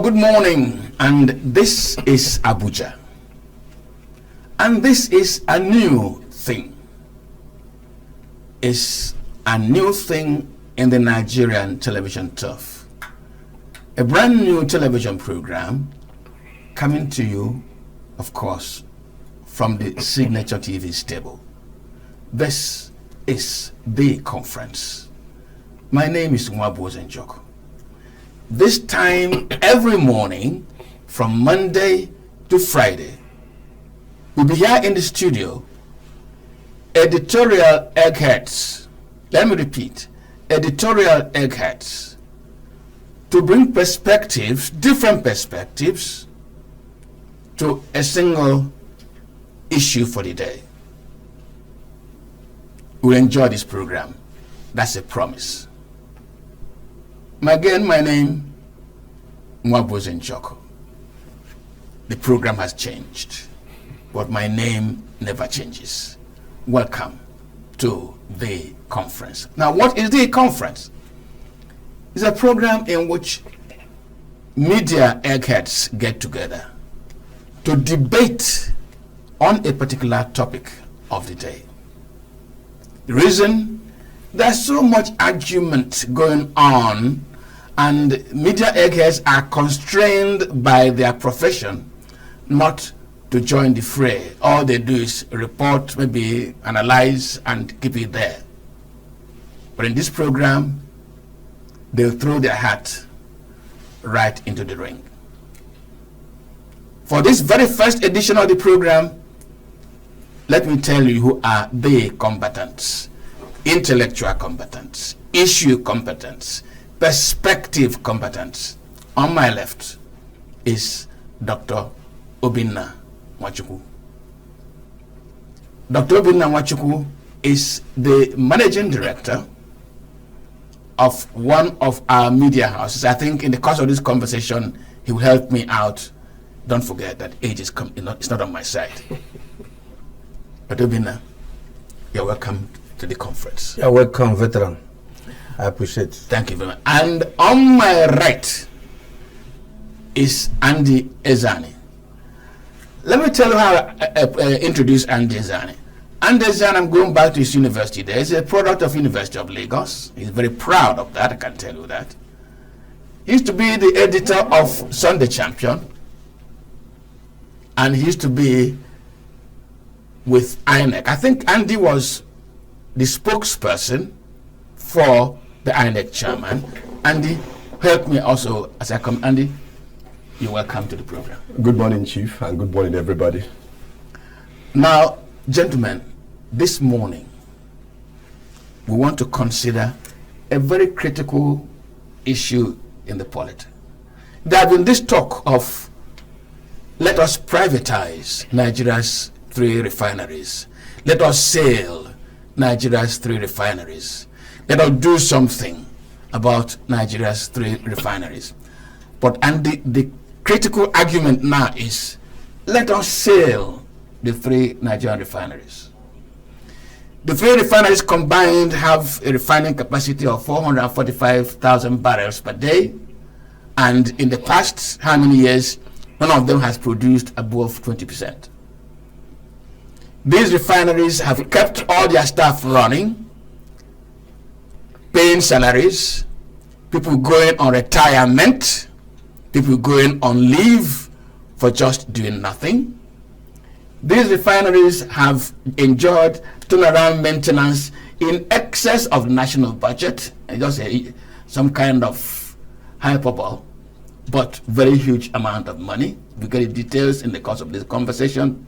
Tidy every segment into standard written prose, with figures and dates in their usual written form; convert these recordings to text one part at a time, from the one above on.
good morning, and this is Abuja. And this is a new thing. It's a new thing in the Nigerian television turf. A brand new television program coming to you, of course, from the Signature TV stable. This is the conference. My name is Nwabuozenjoko. This time every morning from Monday to Friday, we'll be here in the studio, editorial eggheads. Let me repeat, editorial eggheads, to bring perspectives, different perspectives, to a single issue for the day. We'll enjoy this program. That's a promise. Again, my name, Nwabuozenjoko. The program has changed, but my name never changes. Welcome to the conference. Now, what is the conference? It's a program in which media eggheads get together to debate on a particular topic of the day. The reason? There's so much argument going on, and media eggheads are constrained by their profession not to join the fray. All they do is report, maybe analyze, and keep it there. But in this program, they'll throw their hat right into the ring. For this very first edition of the program, let me tell you who are the combatants. Intellectual competence, issue competence, perspective competence. On my left is Dr. Obinna Nwachukwu. Dr. Obinna Nwachukwu is the managing director of one of our media houses. I think in the course of this conversation, he will help me out. Don't forget that age is it's not on my side. Dr. Obinna, you're welcome to the conference. You're welcome, veteran. I appreciate it. Thank you very much. And on my right is Andy Ezani. Let me tell you how I introduce Andy Ezani. Andy Ezani, I'm going back to his university there. He's a product of University of Lagos. He's very proud of that, I can tell you that. He used to be the editor of Sunday Champion, and he used to be with INEC. I think Andy was the spokesperson for the INEC chairman. Andy, help me also as I come. Andy, you're welcome to the program. Good morning, Chief, and good morning, everybody. Now, gentlemen, this morning, we want to consider a very critical issue in the polity. There has been this talk of, let us privatize Nigeria's 3 refineries. Let us sell Nigeria's 3 refineries. Let us do something about Nigeria's 3 refineries. And the critical argument now is, let us sell the 3 Nigerian refineries. The 3 refineries combined have a refining capacity of 445,000 barrels per day, and in the past, how many years, none of them has produced above 20%. These refineries have kept all their staff running, paying salaries, people going on retirement, people going on leave for just doing nothing. These refineries have enjoyed turnaround maintenance in excess of the national budget, and just some kind of hyperbole, but very huge amount of money. We get the details in the course of this conversation,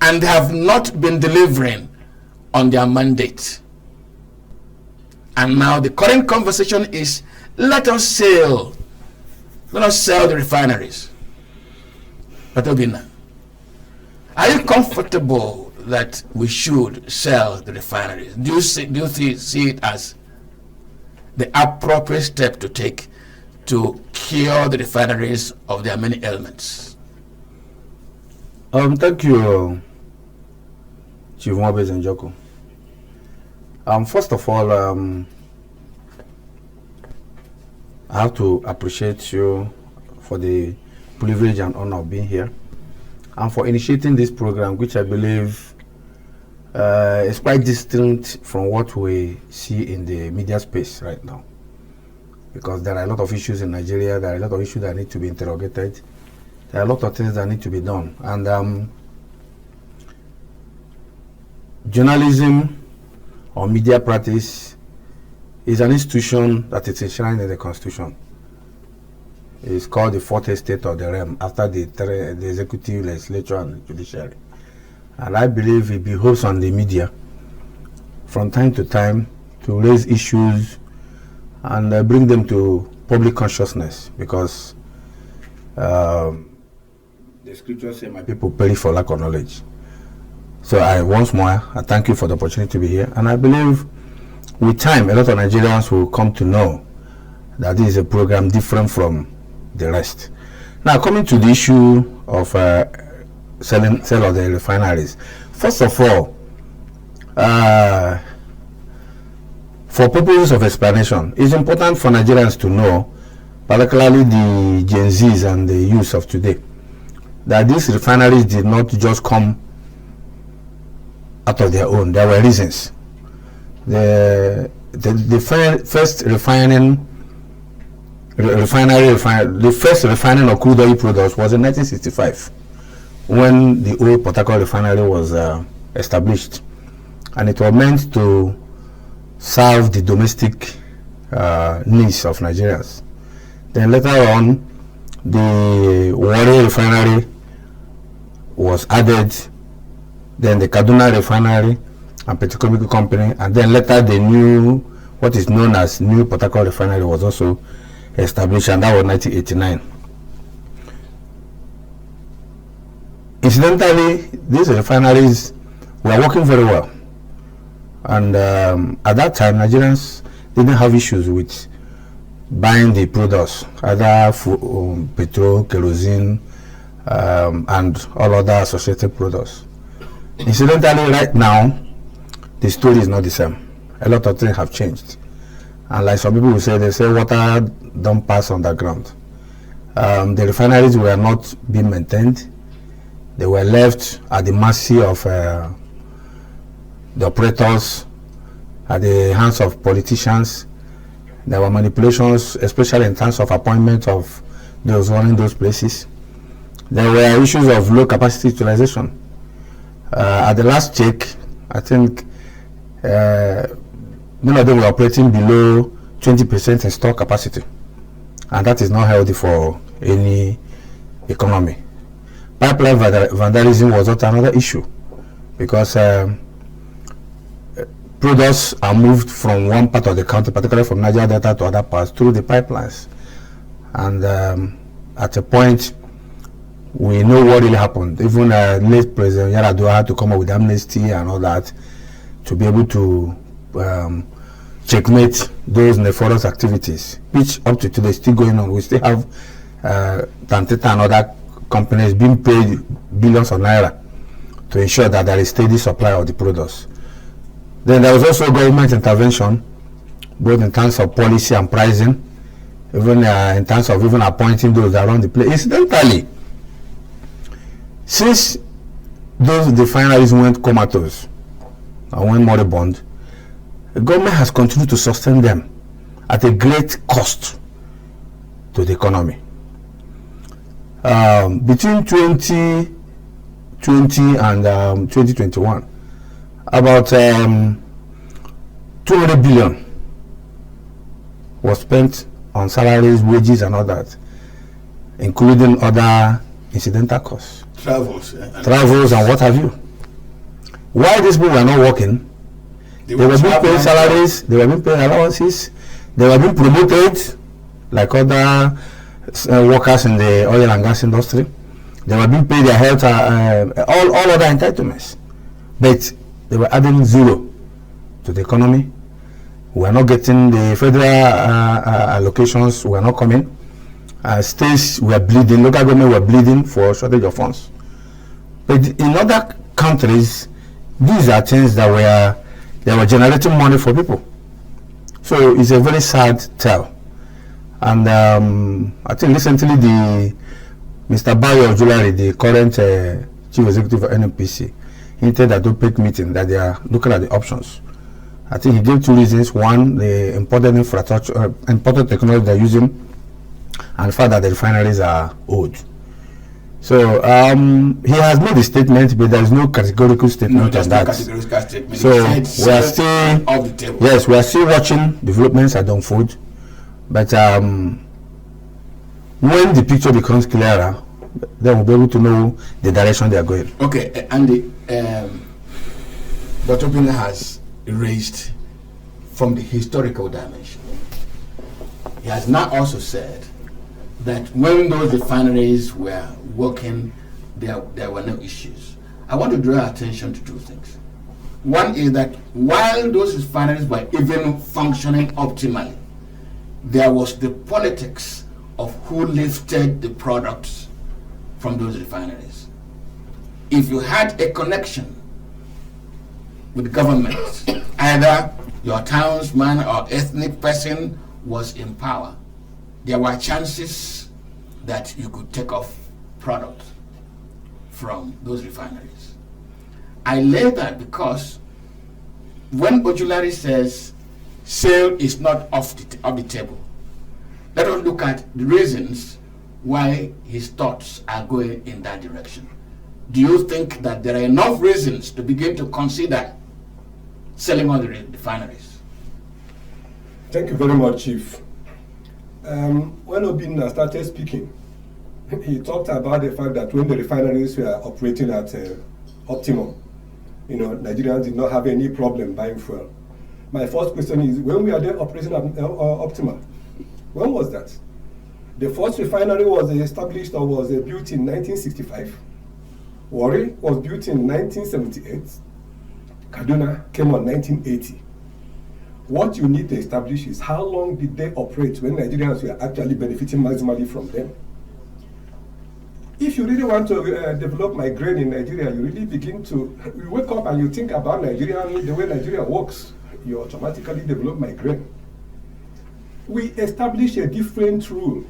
and have not been delivering on their mandate. And now the current conversation is, let us sell the refineries. But Obinna, are you comfortable that we should sell the refineries? Do you see it as the appropriate step to take to cure the refineries of their many ailments? Thank you, Chief Nwabuozenjoko. First of all, I have to appreciate you for the privilege and honor of being here, and for initiating this program, which I believe is quite distinct from what we see in the media space right now. Because there are a lot of issues in Nigeria, there are a lot of issues that need to be interrogated, there are a lot of things that need to be done. And journalism or media practice is an institution that is enshrined in the Constitution. It's called the fourth estate of the realm after the executive, legislature, and judiciary. And I believe it behoves on the media from time to time to raise issues and bring them to public consciousness, because the scriptures say, my people perish for lack of knowledge. So once more, I thank you for the opportunity to be here, and I believe with time a lot of Nigerians will come to know that this is a program different from the rest. Now, coming to the issue of sale of the refineries. First of all, for purposes of explanation, it's important for Nigerians to know, particularly the Gen Zs and the youth of today, that these refineries did not just come out of their own. There were reasons. The first refining of crude oil products was in 1965, when the old Port Harcourt refinery was established, and it was meant to serve the domestic needs of Nigerians. Then later on, the Warri refinery was added, then the Kaduna refinery and petrochemical company, and then later the new, what is known as new Port Harcourt refinery was also established, and that was 1989. Incidentally, these refineries were working very well, and at that time Nigerians didn't have issues with buying the products, either petrol, kerosene, and all other associated products. Incidentally, right now the story is not the same. A lot of things have changed, and like some people will say, they say water don't pass underground. The refineries were not being maintained. They were left at the mercy of the operators, at the hands of politicians. There were manipulations, especially in terms of appointment of those running those places. There were issues of low capacity utilization. At the last check, I think many of them were operating below 20% in store capacity, and that is not healthy for any economy. Pipeline vandalism was not another issue, because products are moved from one part of the country, particularly from Niger Delta to other parts, through the pipelines. And at a point, we know what really happened. Even late President Yar'Adua had to come up with amnesty and all that to be able to checkmate those nefarious activities, which up to today is still going on. We still have Tanteta and other companies being paid billions of naira to ensure that there is steady supply of the products. Then there was also government intervention, both in terms of policy and pricing, even in terms of even appointing those that run the place. Incidentally, since those refineries went comatose and went moribund, the government has continued to sustain them at a great cost to the economy. Between 2020 and 2021, about 200 billion was spent on salaries, wages, and all that, including other incidental costs, travels and what have you. Why these people were not working? They were being paid salaries, they were being paid allowances, they were being promoted like other workers in the oil and gas industry. They were being paid their health, all other entitlements, but they were adding zero to the economy. We were not getting the federal allocations, were not coming. States were bleeding, local government were bleeding for shortage of funds. But in other countries, these are things that were generating money for people. So it's a very sad tale. And I think recently Mr. Bayo Julari, the current chief executive of NNPC, hinted at the OPEC meeting that they are looking at the options. I think he gave two reasons. One, the imported infrastructure, imported technology they're using, and the fact that the refineries are old. So he has made a statement, but there is no categorical statement on that. Statement. So we are still off the table. Yes, we are still watching developments that unfold. But when the picture becomes clearer, then we'll be able to know the direction they are going. Okay, Andy, what Obina has raised from the historical dimension. He has now also said that when those refineries were working, there were no issues. I want to draw attention to two things. One is that while those refineries were even functioning optimally, there was the politics of who lifted the products from those refineries. If you had a connection with government, either your townsman or ethnic person was in power, there were chances that you could take off products from those refineries. I lay that because when Ojulari says sale is not off the table, let us look at the reasons why his thoughts are going in that direction. Do you think that there are enough reasons to begin to consider selling all the refineries? Thank you very much, Chief. When Obina started speaking, he talked about the fact that when the refineries were operating at optimum, Nigerians did not have any problem buying fuel. My first question is, when we are there operating at optimal, when was that? The first refinery was established or was built in 1965. Warri was built in 1978. Kaduna came on 1980. What you need to establish is how long did they operate when Nigerians were actually benefiting maximally from them. If you really want to develop migraine in Nigeria, you really begin to, you wake up and you think about Nigeria, the way Nigeria works, you automatically develop migraine. We establish a different rule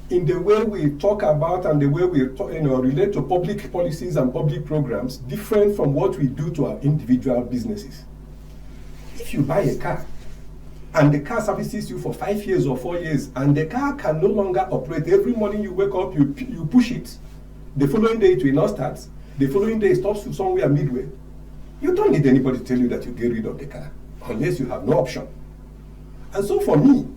in the way we talk about and the way we relate to public policies and public programs, different from what we do to our individual businesses. If you buy a car and the car services you for 5 years or 4 years and the car can no longer operate, every morning you wake up, you push it, the following day it will not start, the following day it stops you somewhere midway, you don't need anybody to tell you that you get rid of the car unless you have no option. And so for me,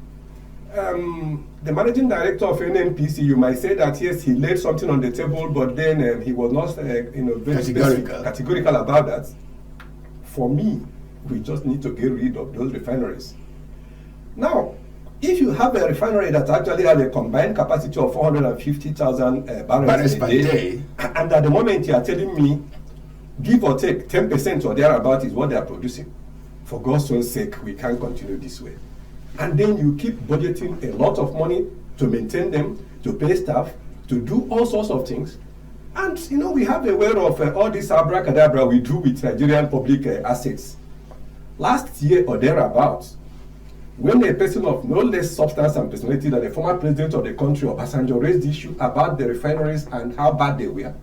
the managing director of NNPC, you might say that yes, he laid something on the table, but then he was not very categorical about that. For me, we just need to get rid of those refineries. Now, if you have a refinery that actually has a combined capacity of 450,000 barrels per day, and at the moment you are telling me, give or take 10% or thereabout is what they are producing, for God's own sake, we can't continue this way. And then you keep budgeting a lot of money to maintain them, to pay staff, to do all sorts of things. And we have a way of all this abracadabra we do with Nigerian public assets. Last year or thereabouts, when a person of no less substance and personality than the former president of the country, Obasanjo, raised the issue about the refineries and how bad they were,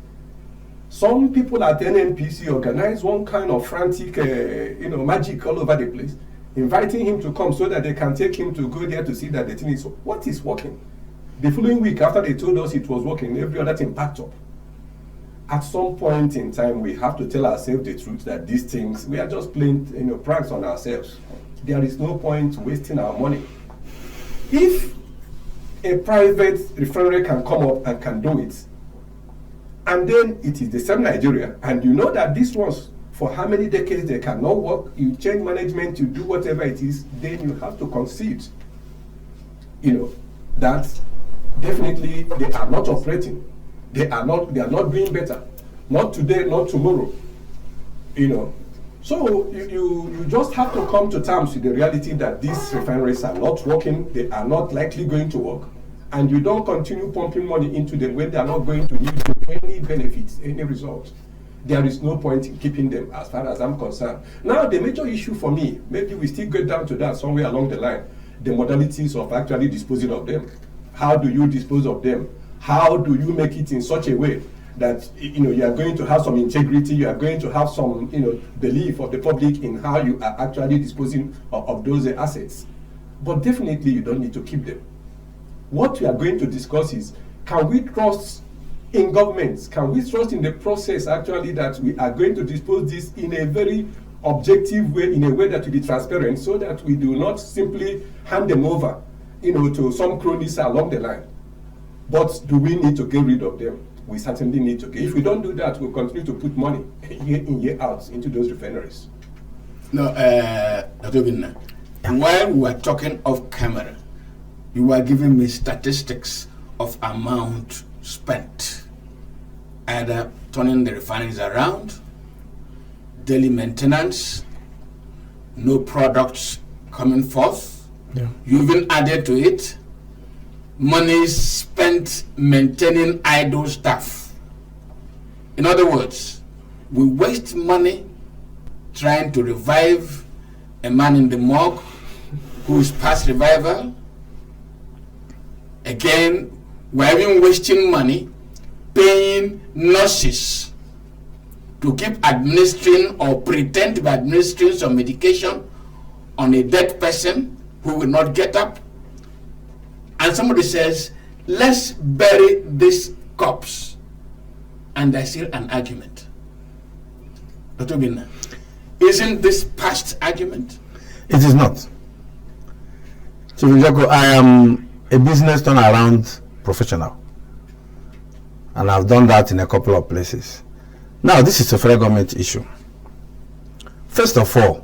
some people at NNPC organized one kind of frantic, magic all over the place, inviting him to come so that they can take him to go there to see that the thing is, what is working? The following week, after they told us it was working, every other thing packed up. At some point in time, we have to tell ourselves the truth that these things, we are just playing pranks on ourselves. There is no point wasting our money. If a private refinery can come up and can do it, and then it is the same Nigeria, and you know that these ones, for how many decades they cannot work, you change management, you do whatever it is, then you have to concede, that definitely they are not operating. They are not doing better. Not today, not tomorrow. So you just have to come to terms with the reality that these refineries are not working, they are not likely going to work, and you don't continue pumping money into them when they are not going to give you any benefits, any results. There is no point in keeping them as far as I'm concerned. Now, the major issue for me, maybe we still get down to that somewhere along the line, the modalities of actually disposing of them. How do you dispose of them? How do you make it in such a way that you are going to have some integrity, you are going to have some belief of the public in how you are actually disposing of those assets? But definitely you don't need to keep them. What we are going to discuss is, can we trust in governments? Can we trust in the process actually that we are going to dispose this in a very objective way, in a way that will be transparent, so that we do not simply hand them over to some cronies along the line? But do we need to get rid of them? We certainly need to. If we don't do that, we'll continue to put money year in, year out into those refineries. No, Dr. Binna, while we were talking off camera, you were giving me statistics of amount spent, either turning the refineries around, daily maintenance, no products coming forth. Yeah. You even added to it money spent maintaining idle staff. In other words, we waste money trying to revive a man in the morgue who is past revival. Again, we're even wasting money paying nurses to keep administering or pretend to be administering some medication on a dead person who will not get up. And somebody says, let's bury this corpse. And there's still an argument. Dr. Binna, isn't this past argument? It is not. Chief Njoko, I am a business turnaround professional. And I've done that in a couple of places. Now, this is a federal government issue. First of all,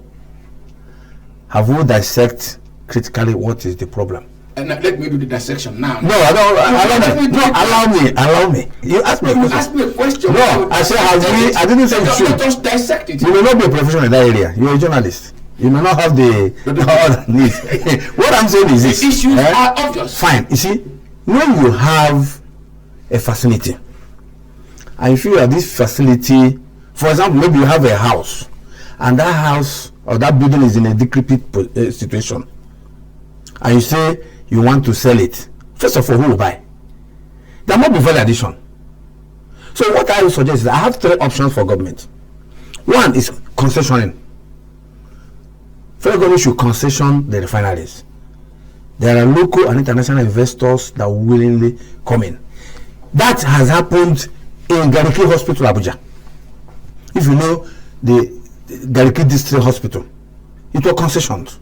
have we dissect critically what is the problem? And let me do the dissection now. No, I don't. Allow me. You asked me a question. You asked me a question. No, I said, I didn't say you should. Just dissect it. You may not be a professional in that area. You're a journalist. You may not have the needs. What I'm saying is this. The issues are obvious. Fine. You see, when you have a facility, and you feel that this facility, for example, maybe you have a house, and that house or that building is in a decrepit situation, and you say you want to sell it. First of all, who will buy? There must be value addition. So what I would suggest is I have three options for government. One is concessioning. Federal government should concession the refineries. There are local and international investors that willingly come in. That has happened in Gariki Hospital, Abuja. If you know the Gariki District Hospital, it was concessioned.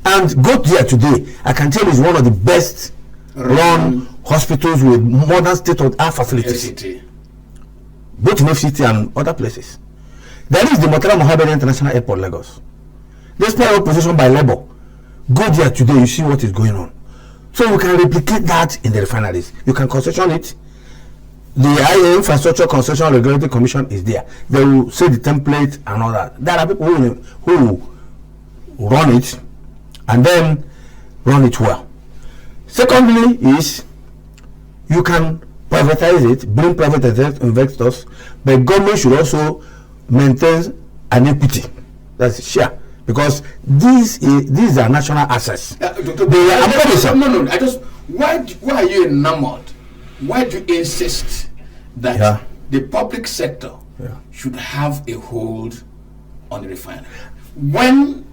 And go there today, I can tell you it's one of the best run hospitals with modern state-of-the-art facilities. FCT. Both in FCT and other places. There is the Murtala Mohammed International Airport, Lagos. Despite opposition by Labour, go there today, you see what is going on. So we can replicate that in the refineries. You can concession it. The IA Infrastructure Concession Regulatory Commission is there. They will say the template and all that. There are people who run it and then run it well. Secondly is you can privatize it, bring private investors, but government should also maintain an equity. That's share. Because these are national assets. Why are you enamored? Why do you insist that the public sector should have a hold on the refinery? When,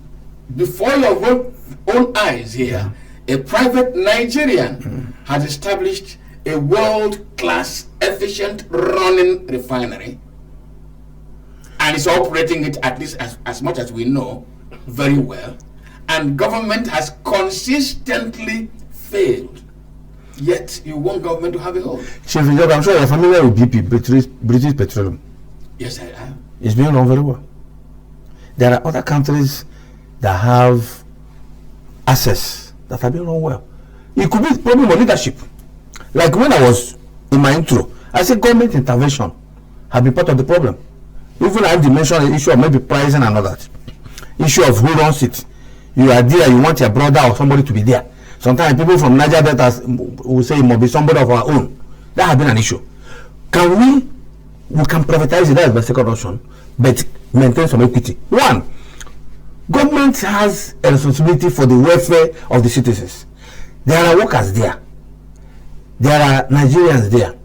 before your own eyes here, a private Nigerian has established a world-class, efficient running refinery and is operating it, at least as much as we know, very well, and government has consistently failed. Yet you want government to have a hold. Chief Njoko, I'm sure you're familiar with BP, British Petroleum. Yes, I am. It's being run very well. There are other countries that have assets that are being run well. It could be the problem of leadership. Like when I was in my intro, I said government intervention have been part of the problem. Even I have mentioned the issue of maybe pricing and all that. Issue of who runs it. You are there, you want your brother or somebody to be there. Sometimes people from Niger Delta will say it must be somebody of our own. That has been an issue. We can privatize it, that is the second option, but maintain some equity. One, Government has a responsibility for the welfare of the citizens. There are workers there. There are Nigerians there.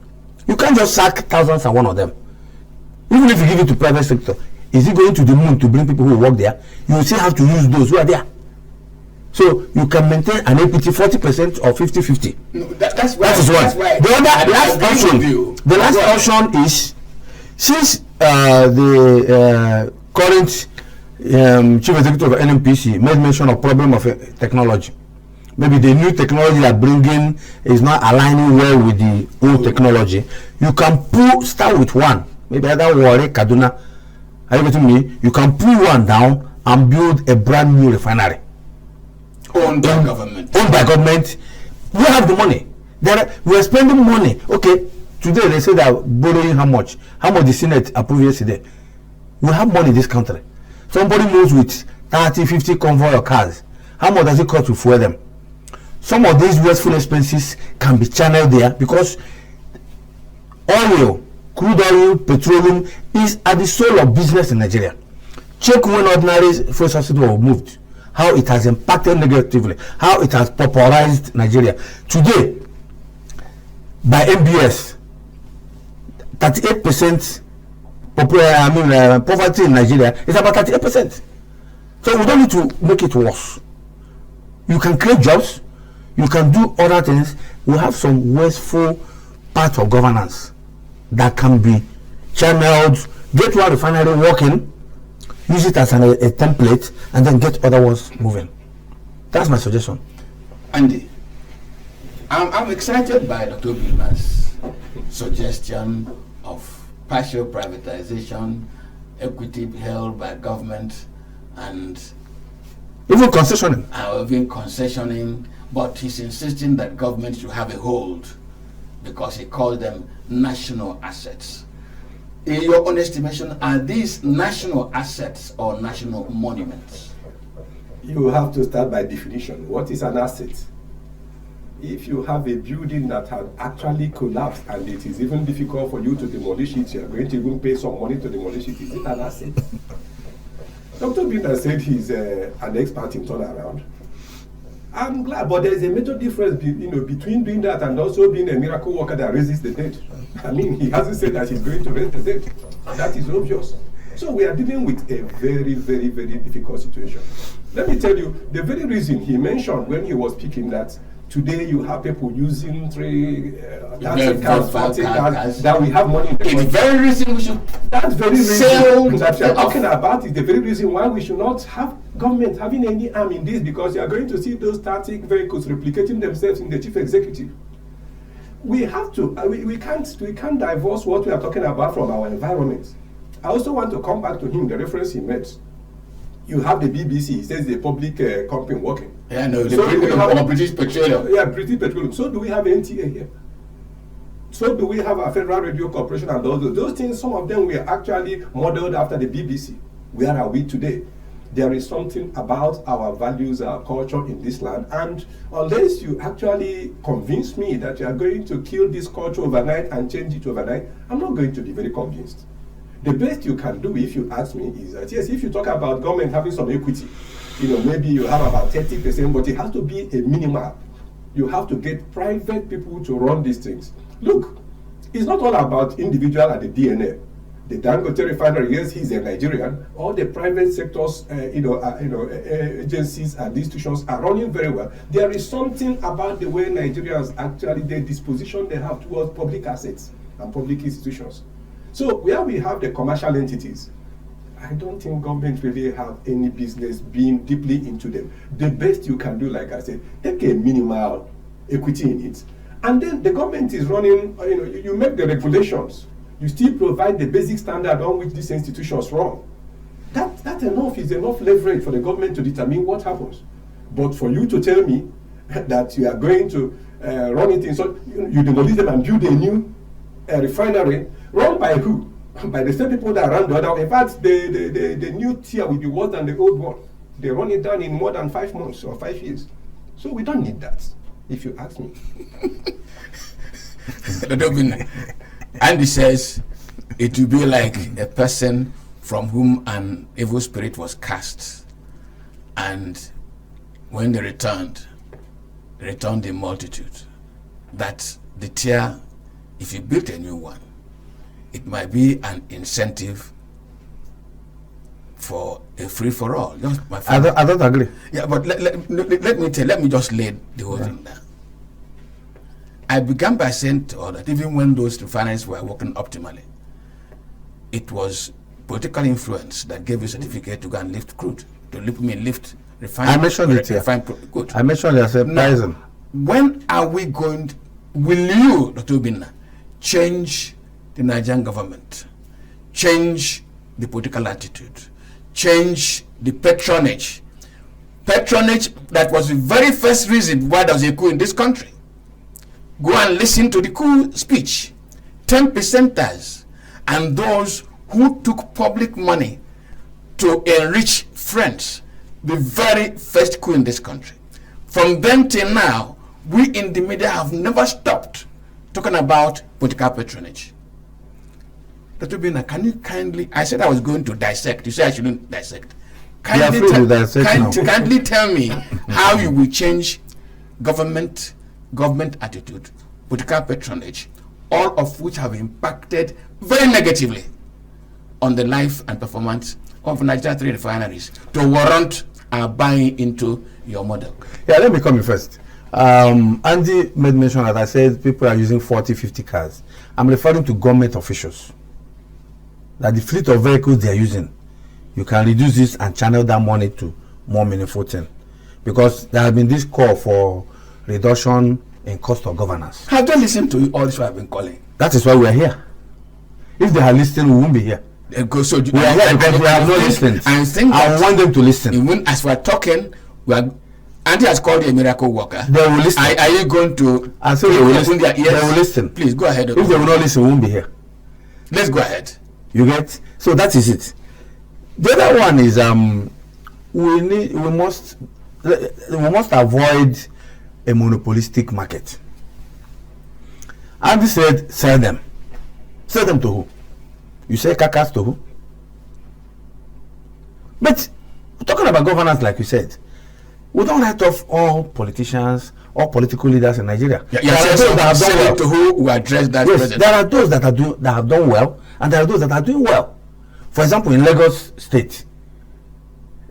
You can't just sack thousands and one of them. Even if you give it to private sector, is it going to the moon to bring people who work there? You will still have to use those who are there. So you can maintain an equity 40% or 50-50. No, that's why. That is That's one. why. The other last option. The last option is, since the current chief executive of NMPC made mention of problem of technology. Maybe the new technology they're bringing is not aligning well with the old technology. You can start with one. Maybe either Warri, Kaduna. Are you getting me? You can pull one down and build a brand new refinery. Owned by government. Owned by government. We have the money. We are spending money. Okay, today they say they're borrowing how much? How much the Senate approved yesterday? We have money in this country. Somebody moves with 30, 50 convoy of cars. How much does it cost to fuel them? Some of these wasteful expenses can be channeled there because oil, crude oil, petroleum is at the soul of business in Nigeria. Check when ordinary fuel subsidy was moved, how it has impacted negatively, how it has pauperized Nigeria. Today, by MBS, 38% poverty in Nigeria is about 38%. So we don't need to make it worse. You can create jobs, you can do other things. We have some wasteful part of governance that can be channeled, get one refinery working, use it as a template, and then get other ones moving. That's my suggestion. Andy, I'm excited by Dr. Bima's suggestion of partial privatization, equity held by government, and even concessioning. Even concessioning, but he's insisting that government should have a hold because he calls them national assets. In your own estimation, are these national assets or national monuments? You have to start by definition. What is an asset? If you have a building that has actually collapsed and it is even difficult for you to demolish it, you are going to even pay some money to demolish it. Is it an asset? Dr. Binder said he's an expert in turnaround. I'm glad, but there is a major difference between doing that and also being a miracle worker that raises the dead. I mean, he hasn't said that he's going to raise the dead. That is obvious. So we are dealing with a very, very, very difficult situation. Let me tell you, the very reason he mentioned when he was speaking that today you have people using 30 cars, 40 cars, that we have money in the country. The very reason we should. That very reason that you are talking about is the very reason why we should not have government having any arm in this, because you are going to see those static vehicles replicating themselves in the chief executive. We have to. We can't divorce what we are talking about from our environment. I also want to come back to him, the reference he made. You have the BBC, he says the public company working. Yeah, no, so British Petroleum. Yeah, British Petroleum. So do we have NTA here? So do we have a Federal Radio Corporation and those things? Some of them were actually modeled after the BBC. Where are we today? There is something about our values, our culture in this land, and unless you actually convince me that you are going to kill this culture overnight and change it overnight, I'm not going to be very convinced. The best you can do, if you ask me, is that yes, if you talk about government having some equity, maybe you have about 30%, but it has to be a minimal. You have to get private people to run these things. Look, it's not all about individual at the DNA. The Dangote refinery, yes, he's a Nigerian. All the private sectors, agencies and institutions are running very well. There is something about the way Nigerians actually, the disposition they have towards public assets and public institutions. So where we have the commercial entities, I don't think government really have any business being deeply into them. The best you can do, like I said, take a minimal equity in it. And then the government is running, you make the regulations. You still provide the basic standard on which these institutions run. That enough is enough leverage for the government to determine what happens. But for you to tell me that you are going to run it in, so you demolish them and build a new refinery, run by who? By the same people that run the other. In fact, the new tier will be worse than the old one. They run it down in more than 5 months or 5 years. So we don't need that, if you ask me. Andy says it will be like a person from whom an evil spirit was cast. And when they returned the multitude. That the tier, if you build a new one, it might be an incentive for a free-for-all. I don't agree. Yeah, but let me just lay the whole thing down. I began by saying to all that even when those refineries were working optimally, it was political influence that gave you certificate to go and lift crude, lift refined. I mentioned it here. Good. I mentioned it as a pricing. When are we going? Will you, Dr. Obinna, change the Nigerian government, change the political attitude, change the patronage that was the very first reason why there was a coup in this country? Go and listen to the coup speech. 10%ers and those who took public money to enrich friends, the very first coup in this country. From then till now, we in the media have never stopped talking about political patronage. Dr. Bina, can you kindly, I said I was going to dissect, you said I shouldn't dissect. Kindly tell me how you will change government attitude, political patronage, all of which have impacted very negatively on the life and performance of Nigeria 3 refineries to warrant our buying into your model. Yeah, let me come in first. Andy made mention that I said people are using 40, 50 cars. I'm referring to government officials. That the fleet of vehicles they are using, you can reduce this and channel that money to more meaningful thing. Because there has been this call for reduction in cost of governance. Have they listened to all this I've been calling? That is why we are here. If they had listened, we won't be here. So we are here because they have not listened. I want them to listen. Even as we're talking, Andy has called you a miracle worker. They will listen. Are you going to? I say they will listen. They will listen. Please go ahead. If they will not listen, we won't be here. Let's go ahead. You get? So that is it. The other one is we must avoid a monopolistic market. Andy said, sell them. Sell them to who? You say carcass to who? But we're talking about governance, like you said. We don't write off all politicians, all political leaders in Nigeria. There are those that have done well. To who address that. Yes, there are those that have done well, and there are those that are doing well. For example, in Lagos State,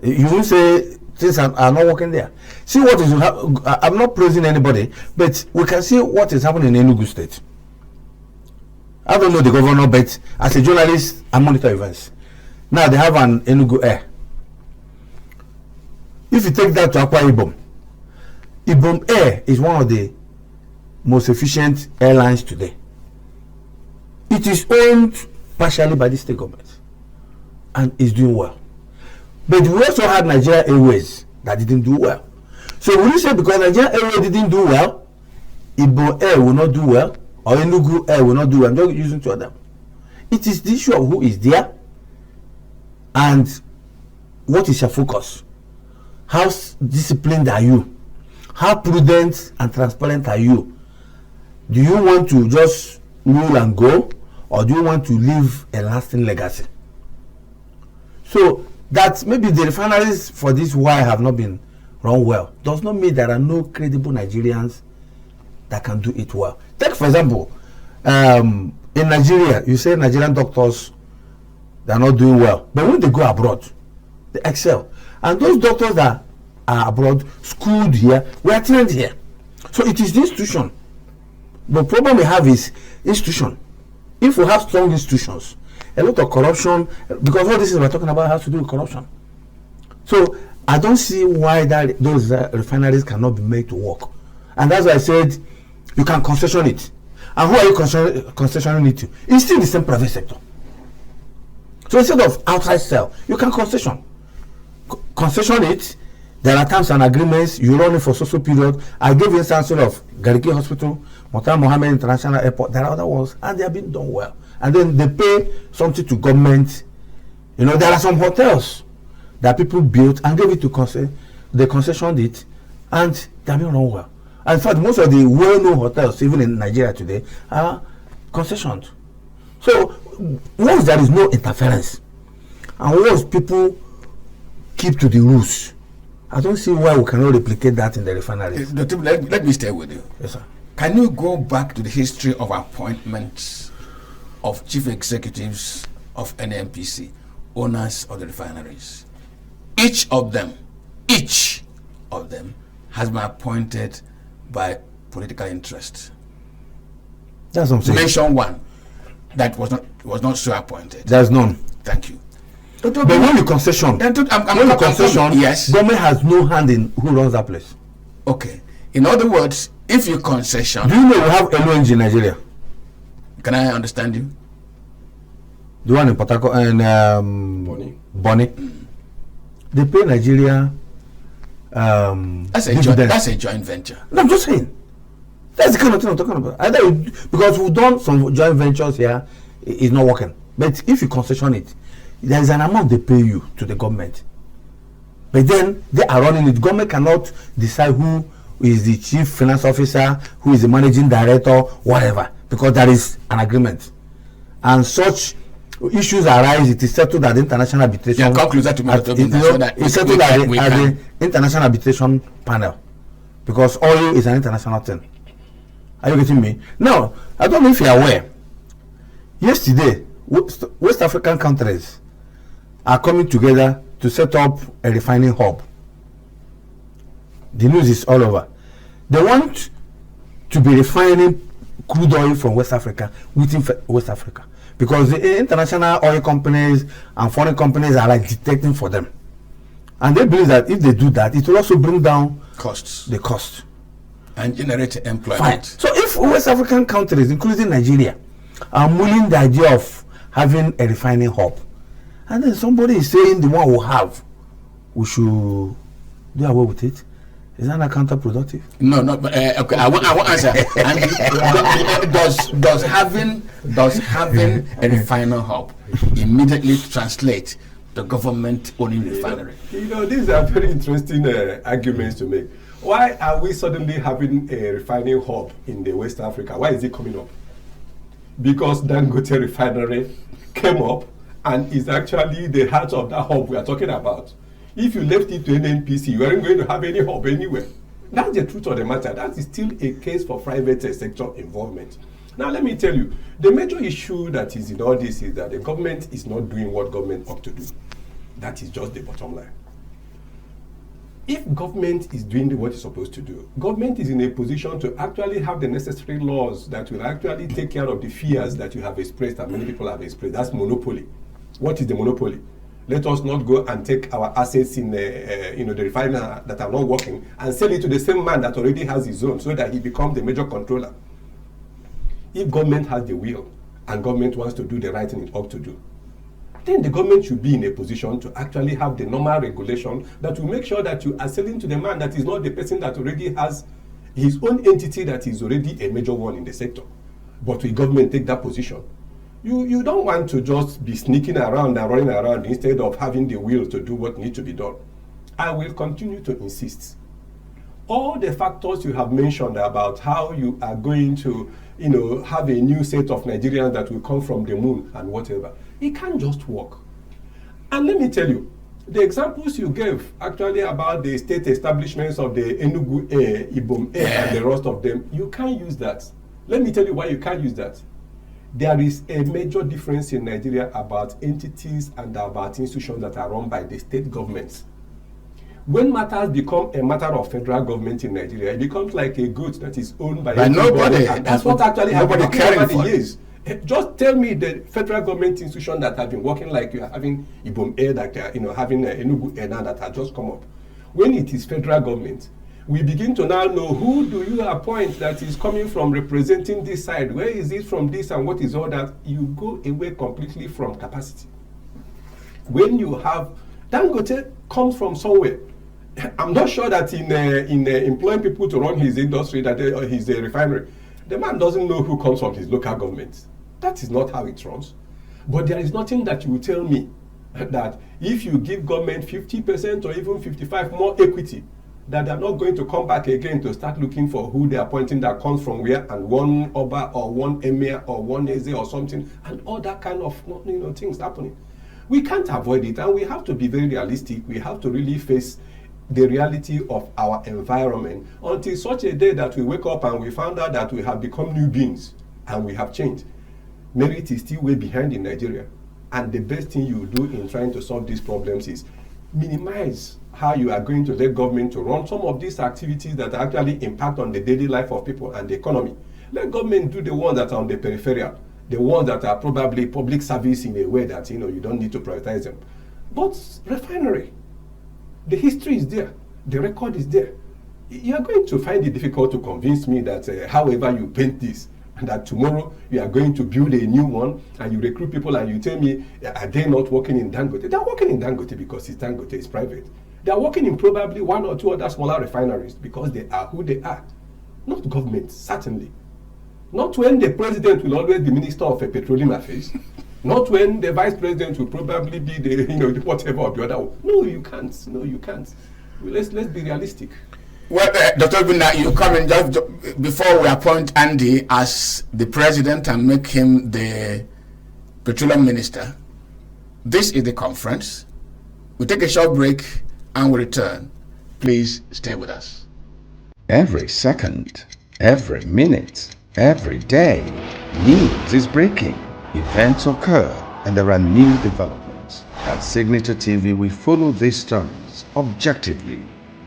you will say things are not working there. See what is. I'm not praising anybody, but we can see what is happening in Enugu State. I don't know the governor, but as a journalist, I monitor events. Now they have an Enugu Air. If you take that to Akwa Ibom, Ibom Air is one of the most efficient airlines today. It is owned partially by the state government and is doing well. But we also had Nigeria Airways that didn't do well. So when you say because Nigeria Airways didn't do well, Ibom Air will not do well, or Enugu Air will not do well, I'm not using two of them. It is the issue of who is there and what is your focus. How disciplined are you? How prudent and transparent are you? Do you want to just rule and go, or do you want to leave a lasting legacy? So that maybe the refineries for this why have not been run well does not mean there are no credible Nigerians that can do it well. Take for example, in Nigeria, you say Nigerian doctors, they are not doing well, but when they go abroad, they excel. And those doctors that are abroad, schooled here, were trained here. So it is the institution. The problem we have is institution. If we have strong institutions, a lot of corruption, because all this is we're talking about has to do with corruption. So I don't see why those refineries cannot be made to work. And that's why I said you can concession it. And who are you concessioning it to? It's still the same private sector. So instead of outside sell, you can concession. Concession it. There are terms and agreements. You run it for social period. I gave you instance of Gariki Hospital, Murtala Mohammed International Airport. There are other ones, and they have been done well. And then they pay something to government. You know, there are some hotels that people built and gave it to they concessioned it, and they have been run well. And in fact, most of the well-known hotels, even in Nigeria today, are concessioned. So once there is no interference, and once people keep to the rules, I don't see why we cannot replicate that in the refineries. Let me stay with you. Yes, sir. Can you go back to the history of appointments of chief executives of NNPC, owners of the refineries? Each of them has been appointed by political interest. That's what I'm saying. Mention one that was not so appointed. There's none. Thank you. But when the concession, yes, government has no hand in who runs that place. Okay. In other words, if you concession, do you know we have LONG in Nigeria? Can I understand you? The one in Port Harcourt and Bonny. They pay Nigeria. That's a joint venture. No, I'm just saying. That's the kind of thing I'm talking about. Because we've done some joint ventures here, it's not working. But if you concession it, there is an amount they pay you to the government. But then they are running it. The government cannot decide who is the chief finance officer, who is the managing director, whatever, because there is an agreement. And such issues arise, it is settled at the international arbitration. Yeah, come closer to me. It's settled at the international arbitration panel, because oil is an international thing. Are you getting me? Now, I don't know if you are aware. Yesterday, West African countries are coming together to set up a refining hub. The news is all over. They want to be refining crude oil from West Africa within West Africa, because the international oil companies and foreign companies are like dictating for them, and they believe that if they do that, it will also bring down the cost and generate employment. Fine. So if West African countries, including Nigeria, are mulling the idea of having a refining hub, and then somebody is saying the one we have, we should do away with it, is that not counterproductive? No, but okay. I want answer. Does having a refining hub immediately translate the government owning refinery? These are very interesting arguments to make. Why are we suddenly having a refining hub in the West Africa? Why is it coming up? Because Dangote refinery came up and is actually the heart of that hub we are talking about. If you left it to NNPC, you aren't going to have any hub anywhere. That's the truth of the matter. That is still a case for private sector involvement. Now, let me tell you, the major issue that is in all this is that the government is not doing what government ought to do. That is just the bottom line. If government is doing what it's supposed to do, government is in a position to actually have the necessary laws that will actually take care of the fears that you have expressed and many people have expressed. That's monopoly. What is the monopoly? Let us not go and take our assets in the refiner that are not working and sell it to the same man that already has his own, so that he becomes the major controller. If government has the will and government wants to do the right thing it ought to do, then the government should be in a position to actually have the normal regulation that will make sure that you are selling to the man that is not the person that already has his own entity that is already a major one in the sector. But will government take that position? You don't want to just be sneaking around and running around instead of having the will to do what needs to be done. I will continue to insist. All the factors you have mentioned about how you are going to, have a new set of Nigerians that will come from the moon and whatever, it can't just work. And let me tell you, the examples you gave actually about the state establishments of the Enugu Air, Ibom Air, and the rest of them, you can't use that. Let me tell you why you can't use that. There is a major difference in Nigeria about entities and about institutions that are run by the state governments. When matters become a matter of federal government in Nigeria, it becomes like a goat that is owned by nobody. And that's what actually happened over the years. Just tell me the federal government institution that have been working like you are having Ibom Air, that having Enugu Air now that have just come up. When it is federal government, we begin to now know who do you appoint that is coming from representing this side, where is it from this and what is all that. You go away completely from capacity. When you have Dangote comes from somewhere. I'm not sure that in employing people to run his industry, that his refinery, the man doesn't know who comes from his local government. That is not how it runs. But there is nothing that you will tell me that if you give government 50% or even 55% more equity, that they're not going to come back again to start looking for who they're appointing that comes from where, and one Oba or one Emir or one Eze or something, and all that kind of things happening. We can't avoid it, and we have to be very realistic. We have to really face the reality of our environment until such a day that we wake up and we found out that we have become new beings and we have changed. Merit is still way behind in Nigeria. And the best thing you do in trying to solve these problems is minimize how you are going to let government to run some of these activities that actually impact on the daily life of people and the economy. Let government do the ones that are on the peripheral, the ones that are probably public service in a way that you don't need to prioritize them. But refinery, the history is there, the record is there. You are going to find it difficult to convince me that however you paint this, and that tomorrow you are going to build a new one and you recruit people and you tell me, are they not working in Dangote? They are working in Dangote because it's Dangote, it's private. They are working in probably one or two other smaller refineries because they are who they are. Not government, certainly. Not when the president will always be minister of a petroleum affairs. Not when the vice president will probably be the whatever of the other one. No, you can't. No, you can't. Let's be realistic. Well, Dr. Bina, you come in just before we appoint Andy as the president and make him the petroleum minister. This is the conference. We take a short break and we return. Please stay with us. Every second, every minute, every day, news is breaking. Events occur and there are new developments. At Signature TV, we follow these stories objectively,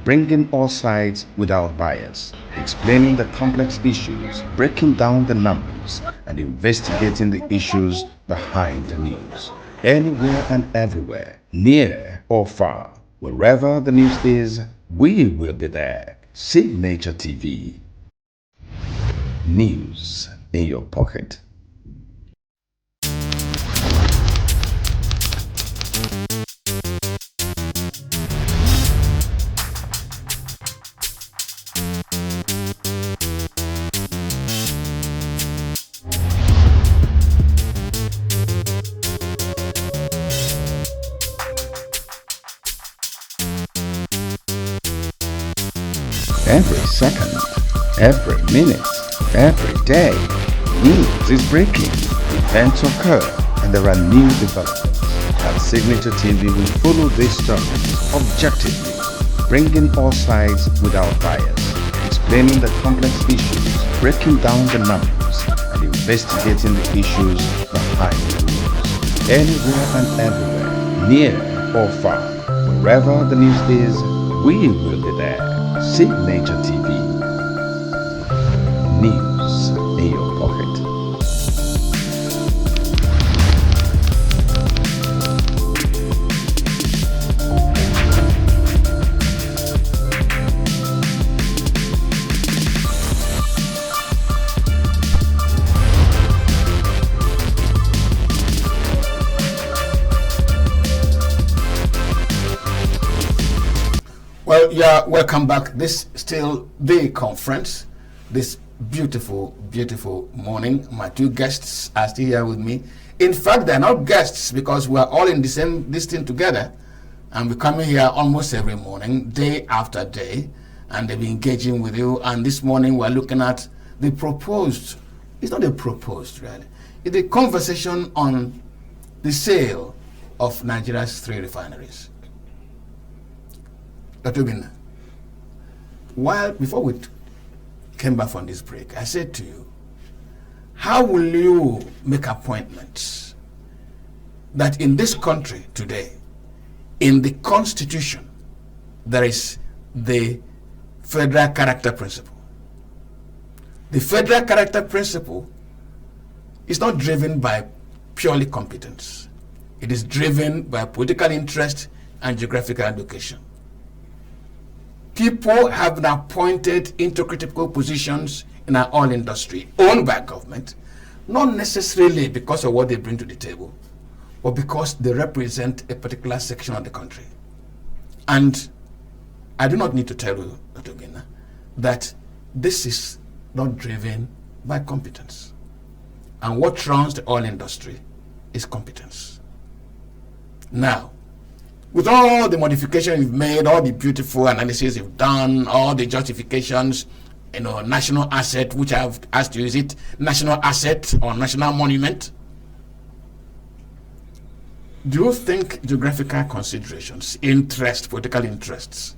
bringing all sides without bias, explaining the complex issues, breaking down the numbers, and investigating the issues behind the news. Anywhere and everywhere, near or far, wherever the news is, we will be there. Signature TV. News in your pocket. Every second, every minute, every day, news is breaking. Events occur and there are new developments. At Signature TV, we follow these stories objectively, bringing all sides without bias, explaining the complex issues, breaking down the numbers, and investigating the issues behind the news. Anywhere and everywhere, near or far, wherever the news is, we will be there. Signature TV. News in your pocket. Well, yeah, welcome back. This still the conference. This beautiful, beautiful morning. My two guests are still here with me. In fact, they're not guests because we're all in this thing together. And we're coming here almost every morning, day after day. And they'll be engaging with you. And this morning we're looking at the proposed, it's not a proposed really, it's a conversation on the sale of Nigeria's 3 refineries. Dr. Bina, before we came back from this break, I said to you, how will you make appointments that in this country today, in the Constitution, there is the federal character principle? The federal character principle is not driven by purely competence. It is driven by political interest and geographical allocation. People have been appointed into critical positions in our oil industry, owned by government, not necessarily because of what they bring to the table, but because they represent a particular section of the country. And I do not need to tell you, Dr. Bina, that this is not driven by competence. And what runs the oil industry is competence. Now, with all the modifications you've made, all the beautiful analysis you've done, all the justifications, national asset, which I've asked you, is it national asset or national monument? Do you think geographical considerations, interest, political interests,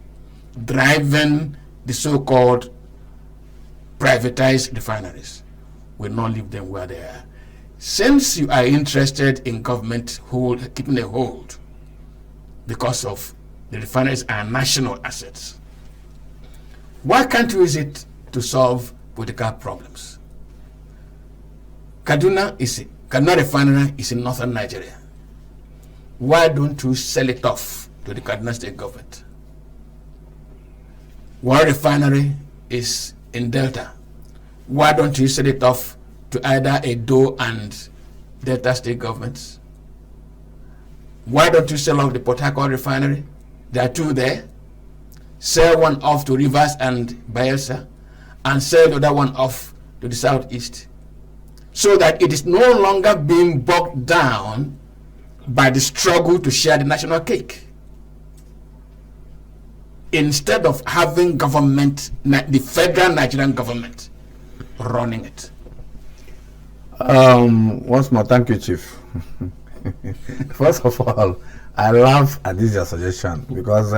driving the so-called privatized refineries will not leave them where they are. Since you are interested in government keeping a hold because of the refineries are national assets, why can't you use it to solve political problems? Kaduna refinery is in northern Nigeria. Why don't you sell it off to the Kaduna state government? One refinery is in Delta. Why don't you sell it off to either Edo and Delta state governments? Why don't you sell off the Port Harcourt refinery? There are two there. Sell one off to Rivers and Bayelsa, and sell the other one off to the southeast, so that it is no longer being bogged down by the struggle to share the national cake. Instead of having government, the federal Nigerian government, running it. Once more, thank you, Chief. First of all, I laugh at this your suggestion because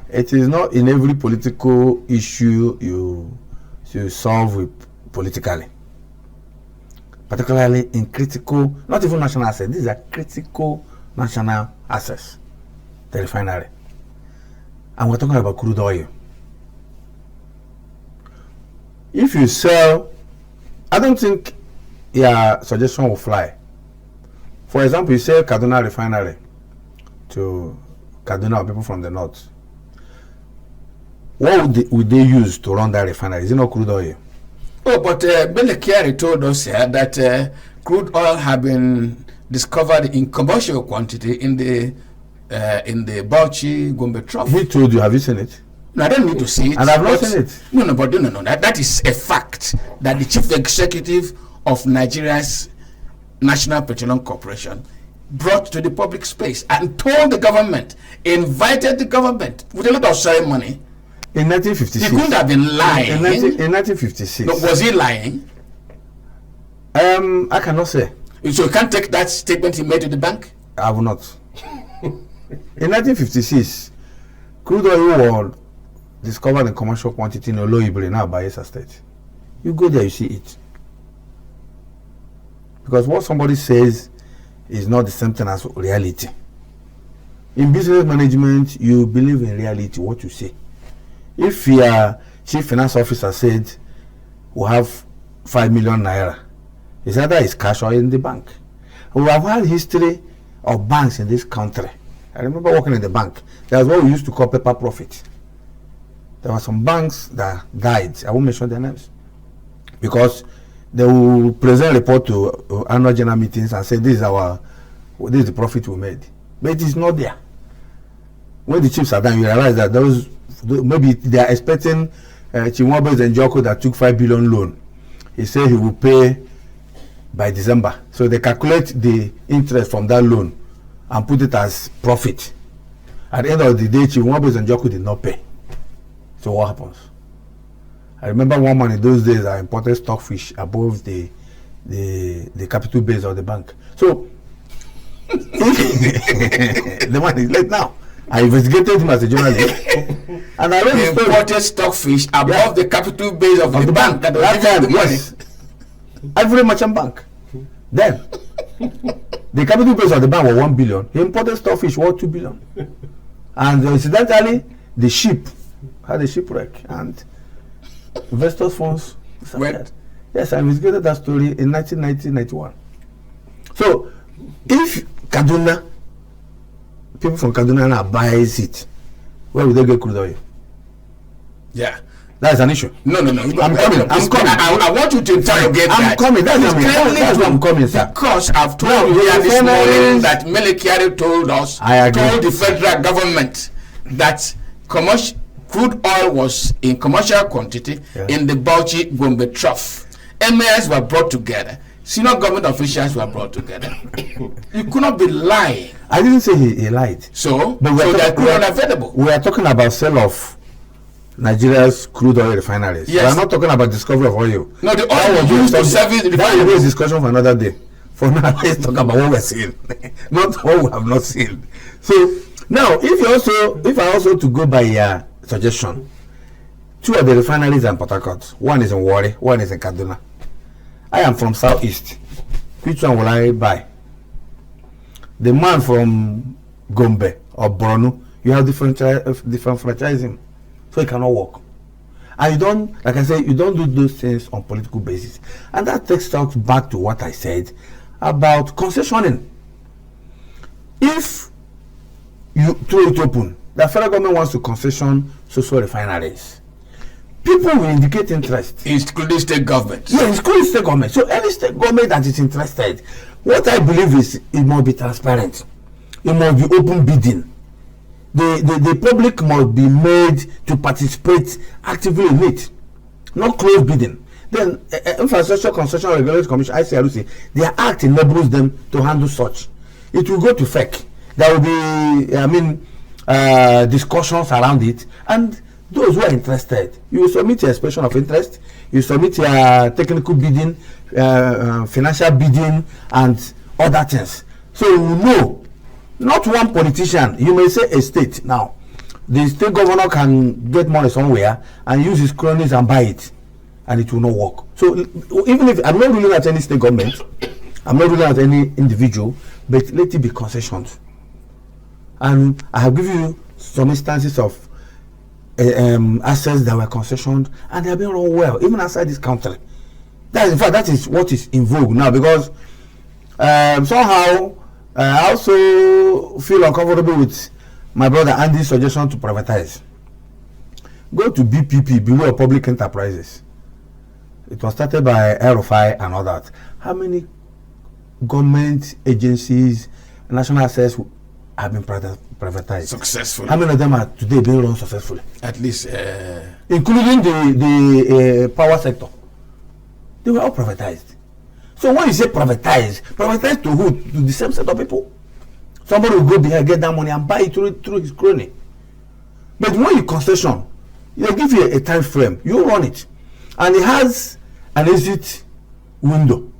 it is not in every political issue you solve with politically. Particularly in critical, not even national assets, these are critical national assets, the refinery. And we're talking about crude oil. If you sell, I don't think your suggestion will fly. For example, you sell Kaduna refinery to Kaduna or people from the north. What would they use to run that refinery? Is it not crude oil? Oh, but Belekiari told us here that crude oil had been discovered in commercial quantity in the Bauchi Gombe Trough. He told you. Have you seen it? No, I don't need to see it. And I've not seen it. No. That is a fact that the chief executive of Nigeria's National Petroleum Corporation brought to the public space and told the government, invited the government with a lot of ceremony. In 1956. He couldn't have been lying. In 1956. No, was he lying? I cannot say. So you can't take that statement he made to the bank? I will not. In 1956, crude oil was discovered in commercial quantity in Oloibiri, now Bayelsa State. You go there, you see it. Because what somebody says is not the same thing as reality. In business management, you believe in reality, what you say. If your chief finance officer said, we have 5 million naira, it's either it's cash or in the bank. We have had history of banks in this country. I remember working in the bank. That's what we used to call paper profit. There were some banks that died. I won't mention their names. Because they will present a report to annual general meetings and say, this is the profit we made. But it is not there. When the chiefs are done, you realize that maybe they are expecting Chimwabes and Joko that took 5 billion loan. He said he will pay by December. So they calculate the interest from that loan and put it as profit. At the end of the day, Chimwabes and Joko did not pay. So what happens? I remember one man in those days I imported stockfish above the capital base of the bank. So the man is late now. I investigated him as a journalist, and I read the story. Imported stockfish above the capital base of the bank that was giving the money. Yes. Every merchant bank. Then the capital base of the bank was 1 billion. He imported stockfish worth 2 billion, and incidentally, the ship had a shipwreck, and investors' funds disappeared. Yes, I investigated that story in 1990-91. So, if Kaduna, people from Kaduna now buys it, where will they get crude oil? Yeah. That is an issue. No. I'm coming. I want you to interrogate that. I'm coming. That's what I'm coming, sir. Because I've told you this morning that Melekiari told us, told the federal government that crude oil was in commercial quantity in the Bauchi Gombe Trough. emirs were brought together. Senior government officials were brought together. You could not be lying. I didn't say he lied. So that crude oil available. We are talking about sale of Nigeria's crude oil refineries. Yes. We are not talking about discovery of oil. No, the oil was used to service the refineries. That will be a discussion for another day. For now, let's talk about what we're seeing, not what we have not seen. So, Now, if I also to go by your suggestion, 2 of the refineries are in Port Harcourt. One is in Warri, one is in Kaduna. I am from Southeast. Which one will I buy? The man from Gombe or Borno, you have different franchising, so it cannot work. And you don't, like I said, you don't do those things on political basis. And that takes us back to what I said about concessioning. If you throw it open, the federal government wants to concession social refineries, people will indicate interest. Including state governments. Yeah, including state government. So any state government that is interested, what I believe is it must be transparent. It must be open bidding. The public must be made to participate actively in it, not closed bidding. Then Infrastructure Concession Regulatory Commission, ICRC, their act enables them to handle such. It will go to FEC. There will be, discussions around it, and those who are interested, you will submit your expression of interest, you submit your technical bidding, financial bidding, and other things. So you know, not one politician, you may say a state now, the state governor can get money somewhere and use his cronies and buy it, and it will not work. So even if I'm not ruling at any state government, I'm not ruling at any individual, but let it be concessions. And I have given you some instances of assets that were concessioned and they have been run well, even outside this country. That, in fact, that is what is in vogue now, because somehow I also feel uncomfortable with my brother Andy's suggestion to privatize. Go to BPP, Bureau of Public Enterprises. It was started by Rfi and all that. How many government agencies, national assets have been privatized? Successfully. How many of them are today being run successfully? At least. Including the power sector. They were all privatized. So when you say privatize to who? To the same set of people. Somebody will go behind, get that money and buy it through his crony. But when you concession, they give you a time frame, you run it. And it has an exit window.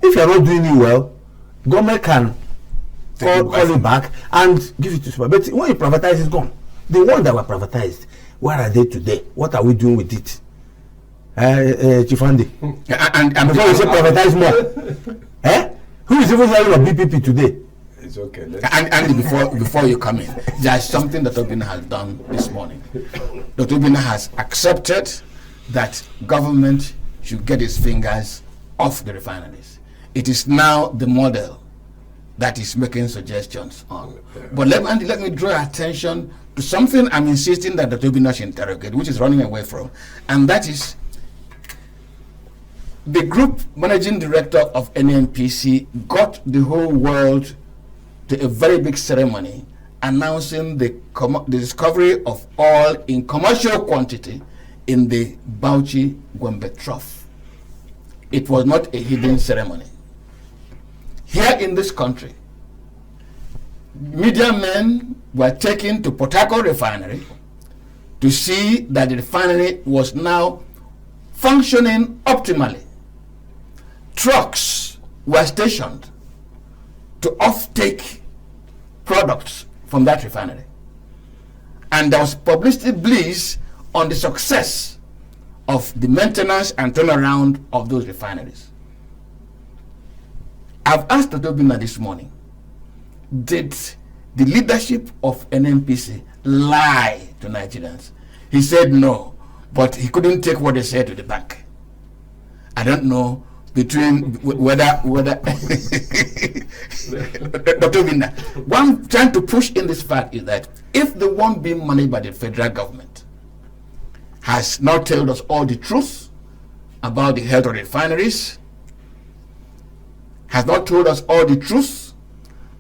If you are not doing it well, government can call it back and give it to somebody. But when you privatize, it's gone. The ones that were privatized, where are they today? What are we doing with it? Chief Andy. And before you say privatize more, who is even hearing of BPP today? It's okay. And before you come in, there's something that Obina has done this morning. Dr. Obina has accepted that government should get its fingers off the refineries. It is now the model that is making suggestions on. But let me draw attention to something I'm insisting that Dr. Obina should interrogate, which is running away from, and that is the group managing director of NNPC got the whole world to a very big ceremony announcing the discovery of oil in commercial quantity in the Bauchi Gombe Trough. It was not a hidden ceremony. Here in this country, media men were taken to Port Harcourt Refinery to see that the refinery was now functioning optimally. Trucks were stationed to offtake products from that refinery. And there was publicity bliss on the success of the maintenance and turnaround of those refineries. I've asked Dr. Obina this morning, did the leadership of NNPC lie to Nigerians? He said no, but he couldn't take what they said to the bank. I don't know between whether Dr. Obina, what I'm trying to push in this fact is that if the one being managed by the federal government has not told us all the truth about the health of refineries, has not told us all the truth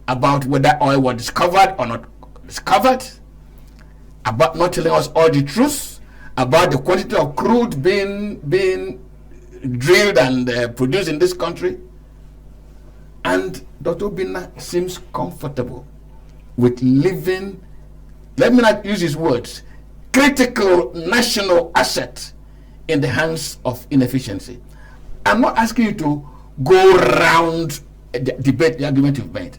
about whether oil was discovered or not discovered, about not telling us all the truth about the quantity of crude being drilled and produced in this country. And Dr. Obina seems comfortable with leaving, let me not use his words, critical national asset in the hands of inefficiency. I'm not asking you to go around the debate, the argument you've made.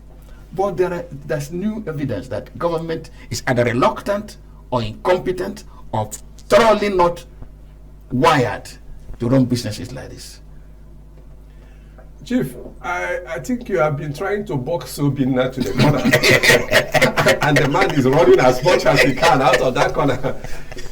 But there's new evidence that government is either reluctant or incompetent or thoroughly not wired to run businesses like this. Chief, I think you have been trying to box Obinna to the corner. And the man is running as much as he can out of that corner.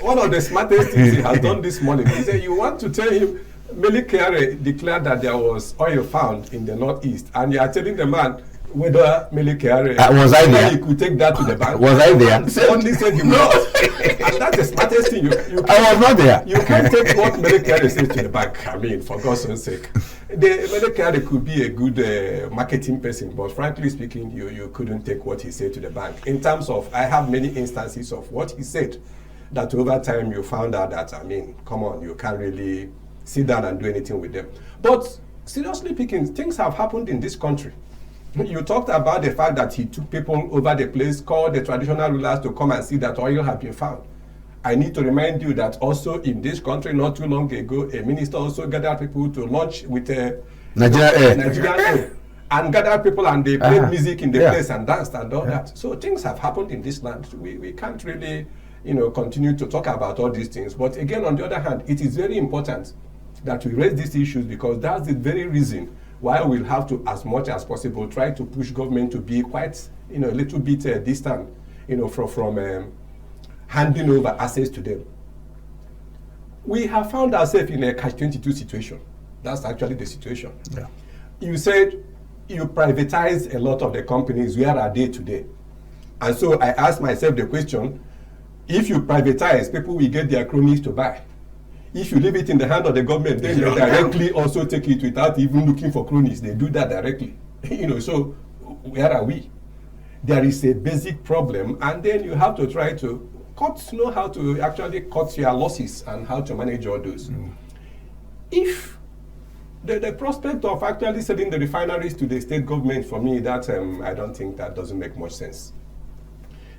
One of the smartest things he has done this morning, he said, you want to tell him, Mele Kyari declared that there was oil found in the northeast, and you are telling the man whether Mele Kyari was I there? He could take that to the bank. Was I there? He only said he was. And that's the smartest thing. I was not there. You can't take what Mele Kyari says to the bank. I mean, for God's own sake. Mele Kyari could be a good marketing person, but frankly speaking, you couldn't take what he said to the bank. In terms of, I have many instances of what he said that over time you found out that, I mean, come on, you can't really sit down and do anything with them. But seriously speaking, things have happened in this country. You talked about the fact that he took people over the place, called the traditional rulers to come and see that oil had been found. I need to remind you that also in this country, not too long ago, a minister also gathered people to launch with Nigerian Air and gathered people, and they played music in the place and danced and all that. So things have happened in this land. We can't really, continue to talk about all these things. But again, on the other hand, it is very important that we raise these issues, because that's the very reason why we'll have to, as much as possible, try to push government to be quite, a little bit distant, from handing over assets to them. We have found ourselves in a catch-22 situation. That's actually the situation. Yeah. You said you privatize a lot of the companies. Where are they today? And so I asked myself the question, if you privatize, people will get their cronies to buy. If you leave it in the hand of the government, then they directly also take it without even looking for cronies. They do that directly. So where are we? There is a basic problem, and then you have to try to know how to actually cut your losses and how to manage all those. If the prospect of actually selling the refineries to the state government, for me, that I don't think that doesn't make much sense.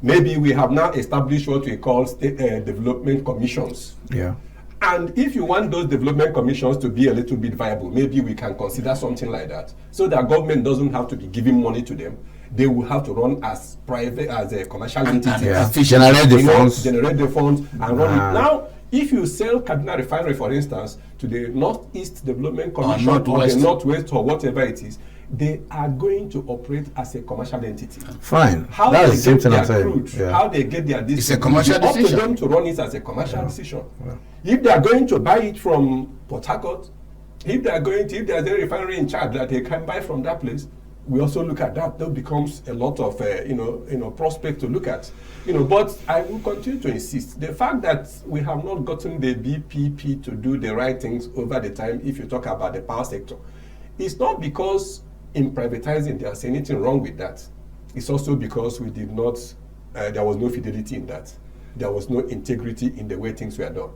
Maybe we have now established what we call state development commissions. Yeah. And if you want those development commissions to be a little bit viable, maybe we can consider something like that, so that government doesn't have to be giving money to them. They will have to run as private, as a commercial entity. Generate the funds. Generate the funds and run it. Now, if you sell Kaduna Refinery, for instance, to the Northeast Development Commission or the Northwest or whatever it is, they are going to operate as a commercial entity. Fine. How that's they the same get thing their I'm saying. crude, how they get their It's a commercial decision. Up to them to run it as a commercial decision. If they are going to buy it from Port Harcourt, if there's a refinery in charge that they can buy from that place, we also look at that. That becomes a lot of prospect to look at. But I will continue to insist. The fact that we have not gotten the BPP to do the right things over the time, if you talk about the power sector, it's not because in privatizing there's anything wrong with that. It's also because we did not, there was no fidelity in that. There was no integrity in the way things were done.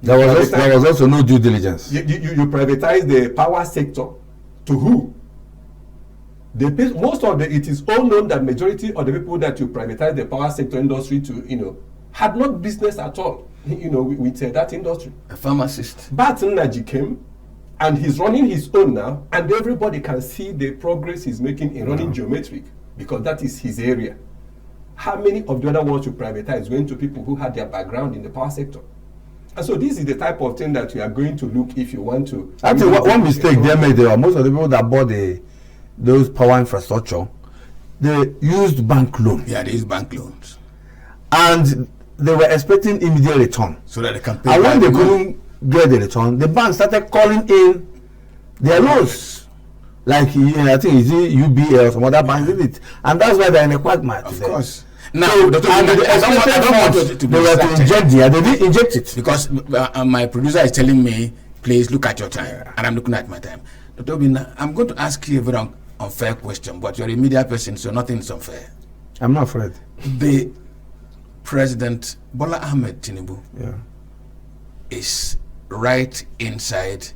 There was also no due diligence. You privatize the power sector to who? It is all known that majority of the people that you privatize the power sector industry to, had not business at all, with that industry. A pharmacist. Barton Naji came, and he's running his own now, and everybody can see the progress he's making in running geometric, because that is his area. How many of the other ones you privatize went to people who had their background in the power sector? And so this is the type of thing that you are going to look if you want to. Actually, one mistake they made, most of the people that bought those power infrastructure, they used bank loan. Yeah, they used bank loans. And they were expecting immediate return. So that they can pay. And when they couldn't get the return, the bank started calling in their loans. Like, I think it's UBA or some other bank did it. And that's why they're in a quagmire today. Of course. Now, So, I don't want to they were to inject they didn't inject it. Because my producer is telling me, please look at your time. And I'm looking at my time. Dr. Obinna, I'm going to ask you a very unfair question, but you're a media person, so nothing is unfair. I'm not afraid. The President Bola Ahmed Tinubu is right inside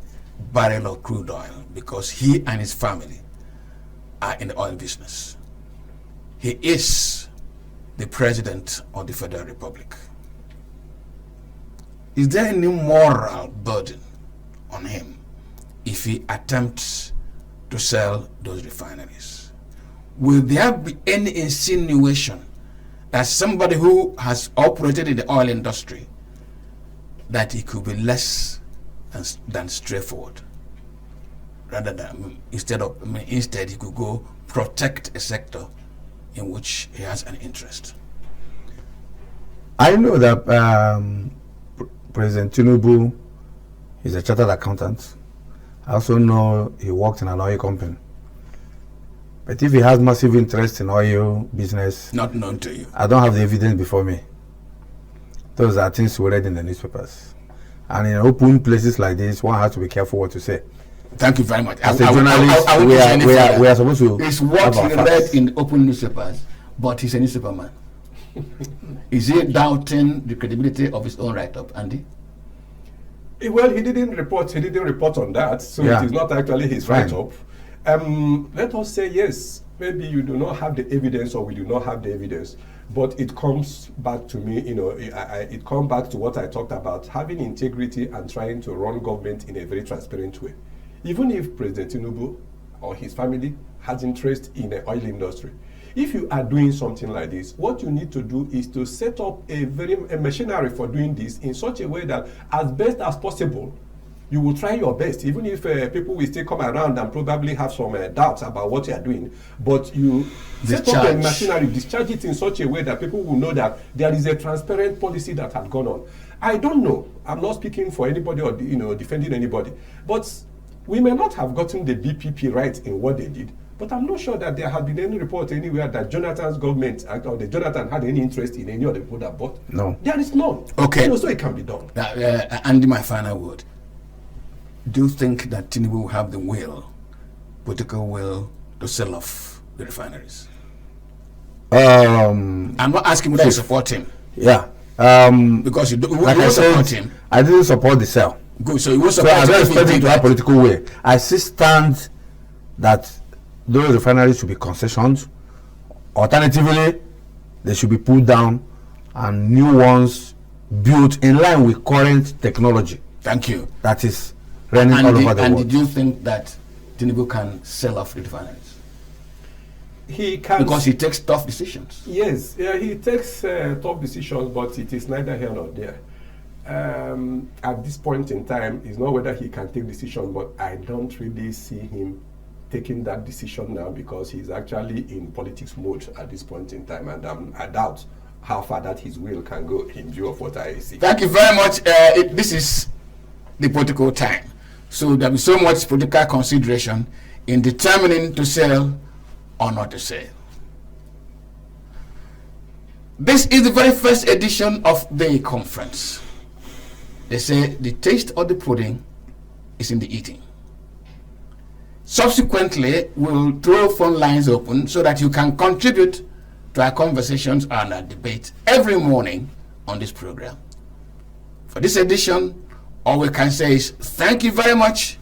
barrel of crude oil because he and his family are in the oil business. He is the President of the Federal Republic. Is there any moral burden on him if he attempts to sell those refineries? will there be any insinuation that somebody who has operated in the oil industry, that he could be less than straightforward, rather than instead he could go protect a sector in which he has an interest? I know that President Tinubu is a chartered accountant. I also know he worked in an oil company. But if he has massive interest in oil business, not known to you, I don't have the evidence before me. Those are things we read in the newspapers. And in open places like this, one has to be careful what to say. Thank you very much. As a journalist, we are supposed to. It's what he read in open newspapers, but he's a newspaper man. Is he doubting the credibility of his own write-up, Andy? Well, he didn't report on that, so it is not actually his write-up. Let us say yes, maybe you do not have the evidence or we do not have the evidence, but it comes back to me, it comes back to what I talked about, having integrity and trying to run government in a very transparent way. Even if President Tinubu or his family has interest in the oil industry, if you are doing something like this, what you need to do is to set up a machinery for doing this in such a way that as best as possible, you will try your best, even if people will still come around and probably have some doubts about what you are doing. But you set up a machinery, discharge it in such a way that people will know that there is a transparent policy that has gone on. I don't know. I'm not speaking for anybody or defending anybody. But we may not have gotten the BPP right in what they did. But I'm not sure that there has been any report anywhere that Jonathan's government or the Jonathan had any interest in any of the people that bought. No. There is none. Okay. So it can be done. Andy, my final word. Do you think that Tinubu will have the political will, to sell off the refineries? I'm not asking whether you support him. Yeah. Because you like I said, support him. I didn't support the sale. Good. So you will support him. I don't expect him to have political will. I still stand that those refineries should be concessions. Alternatively, they should be pulled down and new ones built in line with current technology. Thank you. That is running all over the world. And did you think that Tinubu can sell off the refineries? He can. Because he takes tough decisions. Yes, he takes tough decisions, but it is neither here nor there. At this point in time, it's not whether he can take decisions, but I don't really see him taking that decision now because he's actually in politics mode at this point in time, and I doubt how far that his will can go in view of what I see. Thank you very much. This is the political time. So there will be so much political consideration in determining to sell or not to sell. This is the very first edition of the conference. They say the taste of the pudding is in the eating. Subsequently, we'll throw phone lines open so that you can contribute to our conversations and our debate every morning on this program. For this edition, all we can say is thank you very much.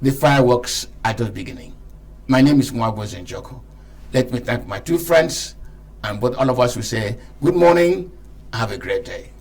The fireworks are just beginning. My name is Mwagbozi Njoko. Let me thank my two friends, and both all of us will say good morning, have a great day.